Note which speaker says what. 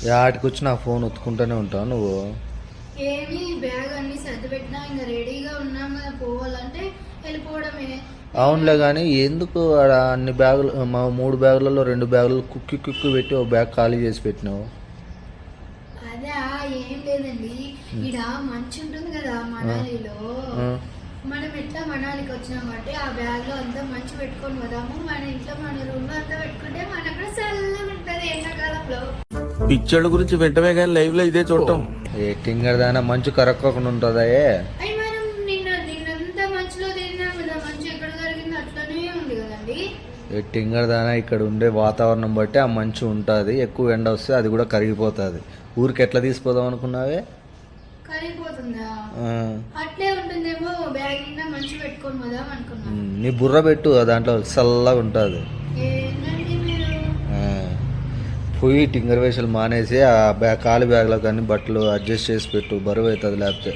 Speaker 1: యాటికి వచ్చి నా ఫోన్ ఒత్తుకుంటూనే ఉంటావు నువ్వు.
Speaker 2: ఏమి బ్యాగ్ అన్ని సర్ది పెట్టినా ఇంకా రెడీగా ఉన్నాం కదా పోవాలంటే వెళ్ళిపోవడమే.
Speaker 1: అవునులే కానీ ఎందుకు ఆడ అన్ని బ్యాగులు, మా 3 బ్యాగులలో 2 బ్యాగులు కుక్కి పెట్టి ఒక బ్యాగ్ ఖాళీ చేసి పెట్టినావు.
Speaker 2: అదే ఏం లేదండి, ఈడ మంచి ఉంటుంది కదా మనాలిలో. మనం ఎట్లా మనాలికి వచ్చినాం కాబట్టి ఆ బ్యాగ్ లో అంతా మంచి పెట్టుకొని పోదాము. మన ఇంట్లో మన రూమ్ లో అంతా పెట్టుకుంటే మన అక్కడ చల్లగా ఉంటది ఎండాకాలంలో.
Speaker 3: పిక్చర్ల గురించి వెంటనే కానీ లైవ్ లో ఇదే చూడటం.
Speaker 1: ఏ టింగర్ దానా మంచు కరక్కోకుండా ఉంటుందా?
Speaker 2: అయ్యి మనం నిన్నంతా మంచులో తిరిగినాం కదా, మంచు ఎక్కడ జరిగింది అట్లనే ఉంది కదండి.
Speaker 1: ఏ టింగర్ దానా ఇక్కడ ఉండే వాతావరణం బట్టి ఆ మంచు ఉంటుంది. ఎక్కువ ఎండ వస్తే అది కూడా కరిగిపోతుంది. ఊరికి ఎట్లా తీసిపోదాం అనుకున్నావే?
Speaker 2: కరిగిపోతుందా? అట్లే ఉంటుందేమో. బ్యాగ్ నిండా మంచు పెట్టుకొని పోదాం అనుకున్నా.
Speaker 1: నీ బుర్ర పెట్టు, దాంట్లో చల్లగా ఉంటుంది.
Speaker 2: ఏంటండి మీరు?
Speaker 1: పోయి టింగర్ వేషాలు మానేసి ఆ ఖాళీ బ్యాగ్లో కానీ బట్టలు అడ్జస్ట్ చేసి పెట్టు, బరువు అవుతుంది లేకపోతే.